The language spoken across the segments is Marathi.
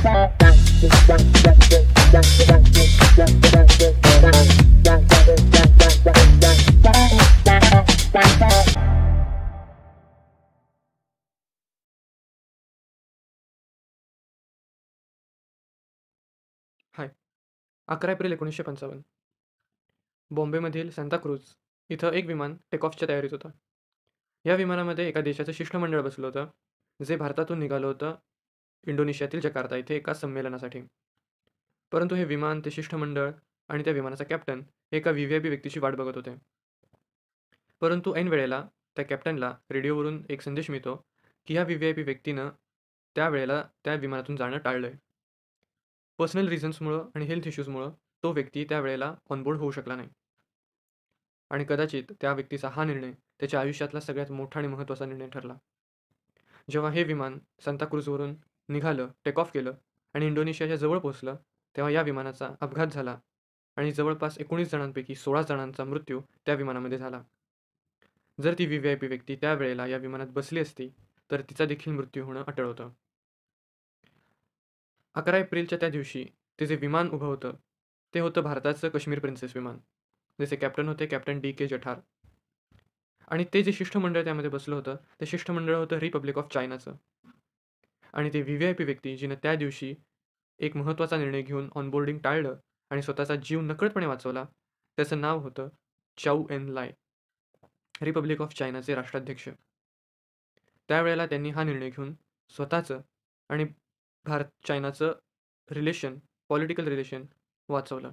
हाय. 11 एप्रिल 1955 बॉम्बेमधील सांताक्रूझ इथं एक विमान टेकऑफच्या तयारीत होतं. या विमानामध्ये एका देशाचं शिष्टमंडळ बसलं होतं, जे भारतातून निघालं होतं इंडोनेशियातील जकार्ता इथे एका संमेलनासाठी. परंतु हे विमान, ते शिष्टमंडळ आणि त्या विमानाचा कॅप्टन हे एका व्ही-व्ही-आय-पी व्यक्तीची वाट बघत होते. परंतु ऐन वेळेला त्या कॅप्टनला रेडिओवरून एक संदेश मिळतो, की ह्या व्ही-व्ही-आय-पी व्यक्तीनं त्या वेळेला त्या विमानातून जाणं टाळलंय. पर्सनल रिझन्समुळं आणि हेल्थ इश्यूजमुळं तो व्यक्ती त्या वेळेला ऑनबोर्ड होऊ शकला नाही. आणि कदाचित त्या व्यक्तीचा हा निर्णय त्याच्या आयुष्यातला सगळ्यात मोठा आणि महत्त्वाचा निर्णय ठरला. जेव्हा हे विमान सांताक्रूझवरून निघालं, टेक ऑफ केलं आणि इंडोनेशियाच्या जवळ पोहोचलं, तेव्हा या विमानाचा अपघात झाला आणि जवळपास 19 जणांपैकी 16 जणांचा मृत्यू त्या विमानामध्ये झाला. जर ती व्ही-व्ही-आय-पी व्यक्ती त्यावेळेला या विमानात बसली असती, तर तिचा देखील मृत्यू होणं अटळ होतं. 11 एप्रिलच्या त्या दिवशी ते जे विमान उभं होतं, ते होतं भारताचं काश्मीर प्रिन्सेस विमान. ज्याचे कॅप्टन होते कॅप्टन डी.के. जठार. आणि ते जे शिष्टमंडळ त्यामध्ये बसलं होतं, ते शिष्टमंडळ होतं रिपब्लिक ऑफ चायनाचं. आणि ते व्ही-व्ही-आय-पी व्यक्ती जिनं त्या दिवशी एक महत्त्वाचा निर्णय घेऊन ऑनबोर्डिंग टाळलं आणि स्वतःचा जीव नकळतपणे वाचवला, त्याचं नाव होतं चाऊ एन लाय, रिपब्लिक ऑफ चायनाचे राष्ट्राध्यक्ष. त्यावेळेला त्यांनी हा निर्णय घेऊन स्वतःचं आणि भारत-चायनाचं रिलेशन, पॉलिटिकल रिलेशन वाचवलं.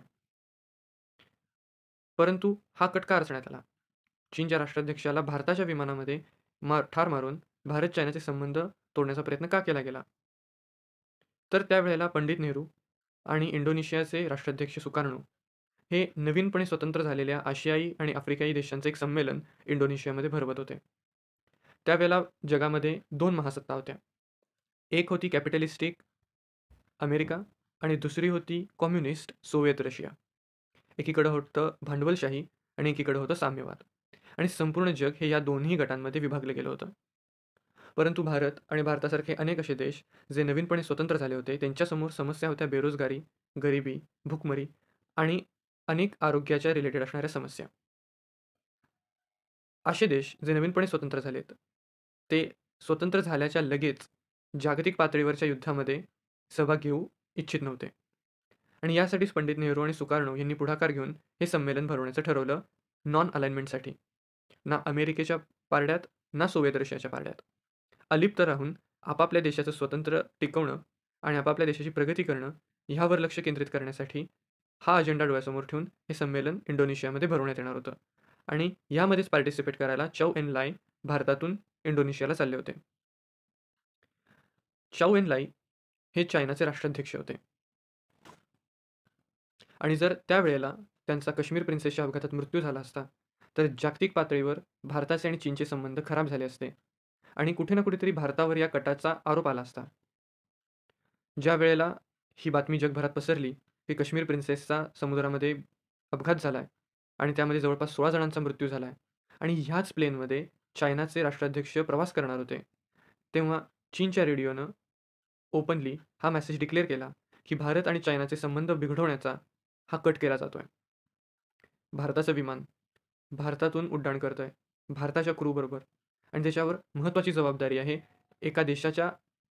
परंतु हा कट का रचण्यात आला? चीनच्या राष्ट्राध्यक्षाला भारताच्या विमानामध्ये ठार मारून भारत-चायनाचे संबंध तोडण्याचा प्रयत्न का केला गेला? तर त्यावेळेला पंडित नेहरू आणि इंडोनेशियाचे राष्ट्राध्यक्ष सुकार्णो हे नवीनपणे स्वतंत्र झालेल्या आशियाई आणि आफ्रिकाई देशांचं एक संमेलन इंडोनेशियामध्ये भरवत होते. त्यावेळेला जगामध्ये 2 महासत्ता होत्या. एक होती कॅपिटलिस्टिक अमेरिका आणि दुसरी होती कम्युनिस्ट सोव्हिएत रशिया. एकीकडं होतं भांडवलशाही आणि एकीकडं होतं साम्यवाद. आणि संपूर्ण जग हे या दोन्ही गटांमध्ये विभागलं गेलं होतं. परंतु भारत आणि भारतासारखे अनेक असे देश जे नवीनपणे स्वतंत्र झाले होते, त्यांच्यासमोर समस्या होत्या बेरोजगारी, गरिबी, भूकमरी आणि अनेक आरोग्याच्या रिलेटेड असणाऱ्या समस्या. असे देश जे नवीनपणे स्वतंत्र झालेत, ते स्वतंत्र झाल्याच्या लगेच जागतिक पातळीवरच्या युद्धामध्ये सहभाग घेऊ इच्छित नव्हते. आणि यासाठीच पंडित नेहरू आणि सुकार्णो यांनी पुढाकार घेऊन हे संमेलन भरवण्याचं ठरवलं नॉन अलाइनमेंटसाठी. ना अमेरिकेच्या पारड्यात, ना सोव्हिएत रशियाच्या पारड्यात. अलिप्त राहून आपापल्या देशाचं स्वातंत्र्य टिकवणं आणि आपापल्या देशाची प्रगती करणं ह्यावर लक्ष केंद्रित करण्यासाठी हा अजेंडा डोळ्यासमोर ठेवून हे संमेलन इंडोनेशियामध्ये भरवण्यात येणार होतं. आणि यामध्येच पार्टिसिपेट करायला चौ एन लाय भारतातून इंडोनेशियाला चालले होते. चौ एन लाई हे चायनाचे राष्ट्राध्यक्ष होते. आणि जर त्यावेळेला त्यांचा काश्मीर प्रिन्सेसच्या अपघातात मृत्यू झाला असता, तर जागतिक पातळीवर भारताचे आणि चीनचे संबंध खराब झाले असते आणि कुठे ना कुठेतरी भारतावर या कटाचा आरोप आला असता. ज्या वेळेला ही बातमी जगभरात पसरली, की काश्मीर प्रिन्सेसचा समुद्रामध्ये अपघात झालाय आणि त्यामध्ये जवळपास 16 जणांचा मृत्यू झालाय आणि ह्याच प्लेनमध्ये चायनाचे राष्ट्राध्यक्ष प्रवास करणार होते. तेव्हा चीनच्या रेडिओनं ओपनली हा मेसेज डिक्लेअर केला, की भारत आणि चायनाचे संबंध बिघडवण्याचा हा कट केला जातोय. भारताचं विमान भारतातून उड्डाण करतंय, भारताच्या क्रूबरोबर आणि त्याच्यावर महत्त्वाची जबाबदारी आहे एका देशाच्या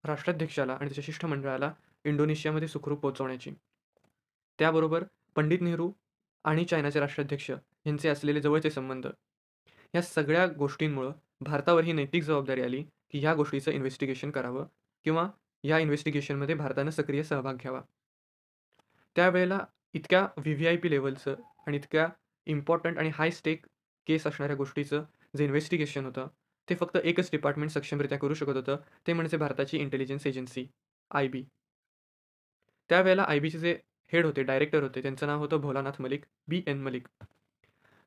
राष्ट्राध्यक्षाला आणि त्याच्या शिष्टमंडळाला इंडोनेशियामध्ये सुखरूप पोहोचवण्याची. त्याबरोबर पंडित नेहरू आणि चायनाचे राष्ट्राध्यक्ष यांचे असलेले जवळचे संबंध, या सगळ्या गोष्टींमुळं भारतावर ही नैतिक जबाबदारी आली, की ह्या गोष्टीचं इन्व्हेस्टिगेशन करावं किंवा या इन्व्हेस्टिगेशनमध्ये भारतानं सक्रिय सहभाग घ्यावा. त्यावेळेला इतक्या व्ही-व्ही-आय-पी लेव्हलचं आणि इतक्या इम्पॉर्टंट आणि हाय स्टेक केस असणाऱ्या गोष्टीचं जे इन्व्हेस्टिगेशन होतं, ते फक्त एकच डिपार्टमेंट सक्षमरित्या करू शकत होतं, ते म्हणजे भारताची इंटेलिजन्स एजन्सी आय-बी. त्यावेळेला आय-बीचे जे हेड होते, डायरेक्टर होते, त्यांचं नाव होतं भोलानाथ मलिक, बी.एन. मलिक.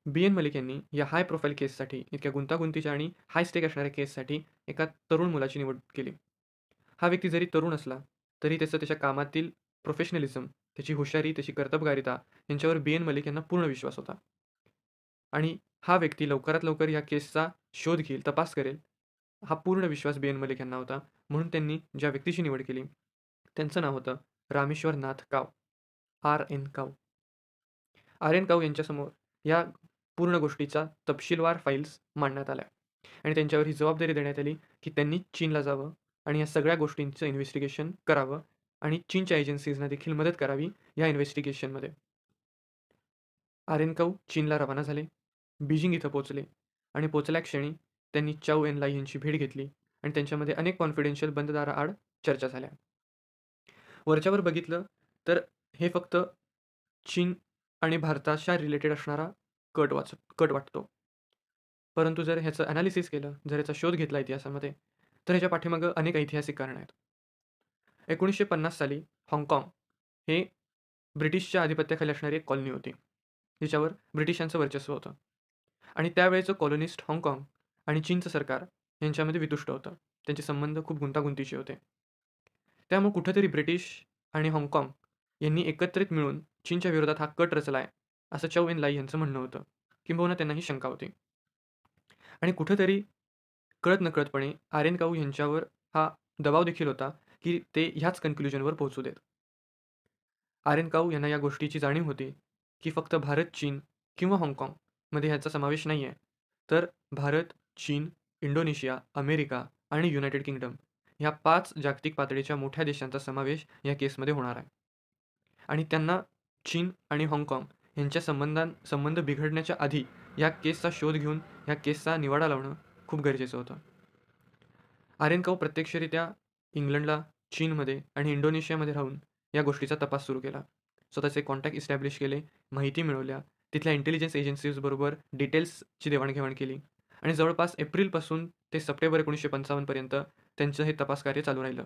बी.एन. मलिक यांनी या हाय प्रोफाईल केससाठी, इतक्या गुंतागुंतीच्या आणि हाय स्टेक असणाऱ्या केससाठी एका तरुण मुलाची निवड केली. हा व्यक्ती जरी तरुण असला, तरी त्याचं त्याच्या कामातील प्रोफेशनलिझम, त्याची हुशारी, त्याची कर्तबगारिता यांच्यावर बी.एन. मलिक यांना पूर्ण विश्वास होता. आणि हा व्यक्ती लवकरात लवकर या केसचा शोध घेईल, तपास करेल, हा पूर्ण विश्वास बी.एन. मलिक यांना होता. म्हणून त्यांनी ज्या व्यक्तीची निवड केली, त्यांचं नाव होतं रामेश्वर नाथ काव, आर.एन. काव. आर.एन. काव यांच्यासमोर या पूर्ण गोष्टीचा तपशीलवार फाईल्स मांडण्यात आल्या आणि त्यांच्यावर ही जबाबदारी देण्यात आली, की त्यांनी चीनला जावं आणि या सगळ्या गोष्टींचं इन्व्हेस्टिगेशन करावं आणि चीनच्या एजन्सीजना देखील मदत करावी या इन्व्हेस्टिगेशनमध्ये. आर.एन. काऊ चीनला रवाना झाले. बीजिंग इथं पोहोचले आणि पोहोचल्याक्षणी त्यांनी चाऊ एन-लाई यांची भेट घेतली आणि त्यांच्यामध्ये अनेक कॉन्फिडेन्शियल बंद दाराआड चर्चा झाल्या. वरच्यावर बघितलं तर हे फक्त चीन आणि भारताच्या रिलेटेड असणारा कट वाटतो. परंतु जर ह्याचं ॲनालिसिस केलं, जर ह्याचा शोध घेतला इतिहासामध्ये, तर ह्याच्या पाठीमागं अनेक ऐतिहासिक कारणं आहेत. 1950 साली हाँगकाँग हे ब्रिटिशच्या आधिपत्याखाली असणारी एक कॉलनी होती, जिच्यावर ब्रिटिशांचं वर्चस्व होतं आणि त्यावेळेचं कॉलनिस्ट हाँगकाँग आणि चीनचं सरकार यांच्यामध्ये वितुष्ट होतं. त्यांचे संबंध खूप गुंतागुंतीचे होते. त्यामुळे कुठेतरी ब्रिटिश आणि हाँगकाँग यांनी एकत्रित मिळून चीनच्या विरोधात हा कट रचला आहे, असं चौ एन लाई यांचं म्हणणं होतं. किंबहुना त्यांना ही शंका होती. आणि कुठेतरी कळत-नकळतपणे आर.एन. काऊ यांच्यावर हा दबाव देखील होता, की ते ह्याच कन्क्लुजनवर पोहोचू देत. आर.एन. काऊ यांना या गोष्टीची जाणीव होती, की फक्त भारत, चीन किंवा हाँगकाँगमध्ये ह्याचा समावेश नाही आहे. तर भारत, चीन, इंडोनेशिया, अमेरिका आणि युनायटेड किंगडम ह्या 5 जागतिक पातळीच्या मोठ्या देशांचा समावेश या केसमध्ये होणार आहे. आणि त्यांना चीन आणि हाँगकाँग यांच्या संबंध बिघडण्याच्या आधी या केसचा शोध घेऊन या केसचा निवाडा लावणं खूप गरजेचं होतं. आर.एन. काऊ प्रत्यक्षरित्या इंग्लंडला, चीनमध्ये आणि इंडोनेशियामध्ये राहून या गोष्टीचा तपास सुरू केला. स्वतःचे कॉन्टॅक्ट इस्टॅब्लिश केले, माहिती मिळवल्या, तिथल्या इंटेलिजन्स एजन्सीजबरोबर डिटेल्सची देवाणघेवाण केली आणि जवळपास एप्रिलपासून ते सप्टेंबर 1955 पर्यंत त्यांचं हे तपास कार्य चालू राहिलं.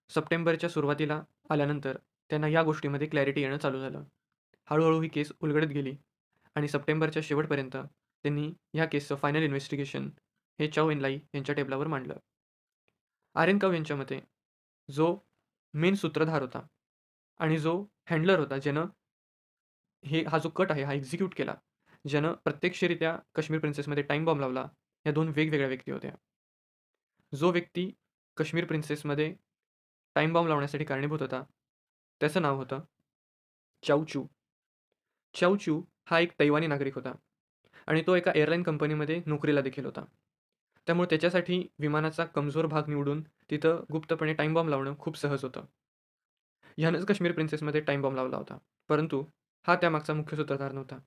सप्टेंबरच्या सुरुवातीला आल्यानंतर त्यांना या गोष्टीमध्ये क्लॅरिटी येणं चालू झालं. हळू-हळू ही केस उलगडत गेली आणि सप्टेंबरच्या शेवटपर्यंत त्यांनी या केसचं फायनल इन्व्हेस्टिगेशन हे चाऊ एन-लाई यांच्या टेबलावर मांडलं. आर.एन. काऊ यांच्या मते जो मेन सूत्रधार होता आणि जो हँडलर होता, ज्यानं हा जो कट आहे हा एक्झिक्यूट केला, ज्यानं प्रत्यक्षरित्या काश्मीर प्रिन्सेसमध्ये टाईम बॉम्ब लावला, या 2 वेगवेगळ्या व्यक्ती होत्या. जो व्यक्ती काश्मीर प्रिन्सेसमध्ये टाईम बॉम्ब लावण्यासाठी कारणीभूत होता, त्याचं नाव होतं चाऊ चू. चाऊ चू हा एक तैवानी नागरिक होता आणि तो एका एअरलाईन कंपनीमध्ये नोकरीला देखील होता. त्यामुळे त्याच्यासाठी विमानाचा कमजोर भाग निवडून तिथं गुप्तपणे टाईम बॉम्ब लावणं खूप सहज होतं. ह्यानंच काश्मीर प्रिन्सेसमध्ये टाईम बॉम्ब लावला होता. परंतु हा त्यामागचा मुख्य सूत्रधार नव्हता.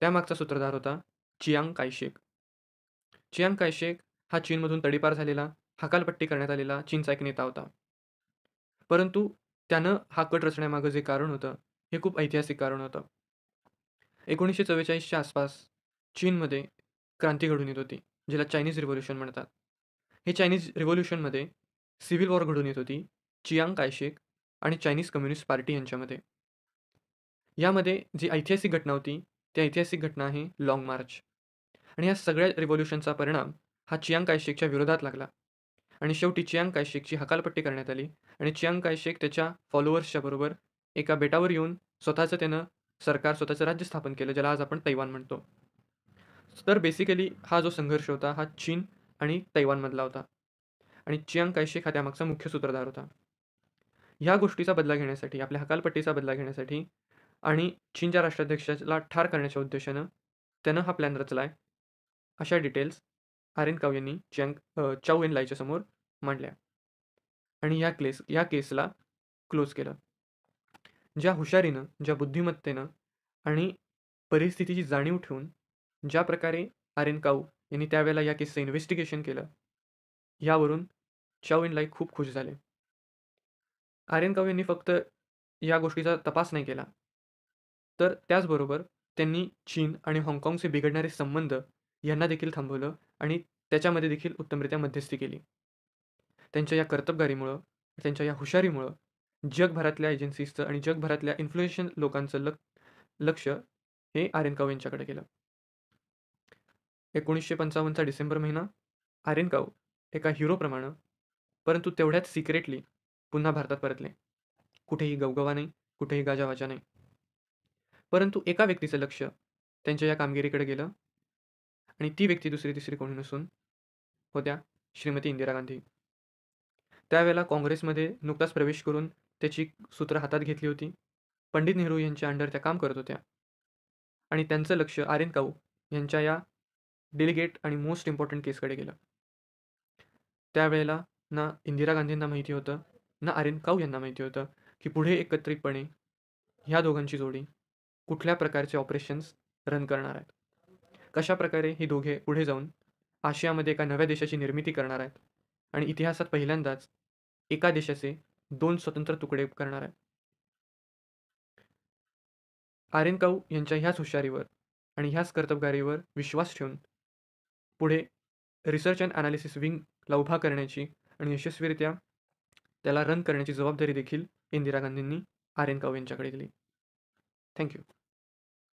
त्यामागचा सूत्रधार होता चियांग कायशेक. चियांग कायशेक हा चीनमधून तडीपार झालेला, हकालपट्टी करण्यात आलेला चीनचा एक नेता होता. परंतु त्यानं हा कट रचण्यामागं जे कारण होतं, हे खूप ऐतिहासिक कारण होतं. 1944च्या आसपास चीनमध्ये क्रांती घडून येत होती, ज्याला चायनीज रिव्होल्यूशन म्हणतात. हे चायनीज रिव्होल्यूशनमध्ये सिव्हिल वॉर घडून येत होती चियांग कायशेक आणि चायनीज कम्युनिस्ट पार्टी यांच्यामध्ये. यामध्ये जी ऐतिहासिक घटना होती, ती ऐतिहासिक घटना आहे लाँग मार्च. आणि या सगळ्या रिव्होल्यूशनचा परिणाम हा चियांग कायशेकच्या विरोधात लागला आणि शेवटी चियांग कायशेकची हकालपट्टी करण्यात आली आणि चियांग कायशेक त्याच्या फॉलोअर्सच्या बरोबर एका बेटावर येऊन स्वतःचं त्यानं स्वतःचं राज्य स्थापन केलं, ज्याला आज आपण तैवान म्हणतो. तर बेसिकली हा जो संघर्ष होता, हा चीन आणि तैवानमधला होता आणि चियांग कायशेक हा त्यामागचा मुख्य सूत्रधार होता. ह्या गोष्टीचा बदला घेण्यासाठी, आपल्या हकालपट्टीचा बदला घेण्यासाठी आणि चीनच्या राष्ट्राध्यक्षाला ठार करण्याच्या उद्देशानं त्यानं हा प्लॅन रचलाय. अशा डिटेल्स आर.एन. काऊ यांनी चाऊ एन-लाईच्या समोर मांडल्या आणि या केसला क्लोज केलं. ज्या हुशारीनं, ज्या बुद्धिमत्तेनं आणि परिस्थितीची जाणीव ठेवून ज्या प्रकारे आर.एन. काऊ यांनी त्यावेळेला या केसचं इन्व्हेस्टिगेशन केलं, यावरून चाऊ एन-लाई खूप खुश झाले. आर.एन. काऊ यांनी फक्त या गोष्टीचा तपास नाही केला, तर त्याचबरोबर त्यांनी चीन आणि हाँगकाँगचे बिघडणारे संबंध यांना देखील थांबवलं आणि त्याच्यामध्ये देखील उत्तमरित्या मध्यस्थी केली. त्यांच्या या कर्तबगारीमुळं, त्यांच्या या हुशारीमुळं जगभरातल्या एजन्सीजचं आणि जगभरातल्या इन्फ्लुएन्शियल लोकांचं लक्ष हे आर.एन. काऊ यांच्याकडे गेलं. 1955चा डिसेंबर महिना. आर.एन. काऊ एका हिरोप्रमाणे, परंतु तेवढ्याच सिक्रेटली पुन्हा भारतात परतले. कुठेही गवगवा नाही, कुठेही गाजावाजा नाही. परंतु एका व्यक्तीचं लक्ष त्यांच्या या कामगिरीकडे गेलं आणि ती व्यक्ती दुसरी-तिसरी कोणी नसून होत्या श्रीमती इंदिरा गांधी. त्यावेळेला काँग्रेसमध्ये नुकताच प्रवेश करून त्याची सूत्र हातात घेतली होती. पंडित नेहरू यांच्या अंडर त्या काम करत होत्या आणि त्यांचं लक्ष आर्यन काऊ यांच्या या डेलिगेट आणि मोस्ट इम्पॉर्टंट केसकडे गेलं. त्यावेळेला ना इंदिरा गांधींना माहिती होतं, ना आर्यन काऊ यांना माहिती होतं, की पुढे एकत्रितपणे ह्या दोघांची जोडी कुठल्या प्रकारचे ऑपरेशन्स रन करणार आहेत. कशाप्रकारे हे दोघे पुढे जाऊन आशियामध्ये एका नव्या देशाची निर्मिती करणार आहेत आणि इतिहासात पहिल्यांदाच एका देशाचे 2 स्वतंत्र तुकडे करणार आहेत. आर्यन काऊ यांच्या ह्याच हुशारीवर आणि ह्याच कर्तबगारीवर विश्वास ठेवून पुढे रिसर्च अँड ॲनालिसिस विंगला उभा करण्याची आणि यशस्वीरित्या त्याला रन करण्याची जबाबदारी देखील इंदिरा गांधींनी आर्यन काऊ यांच्याकडे दिली. Thank you.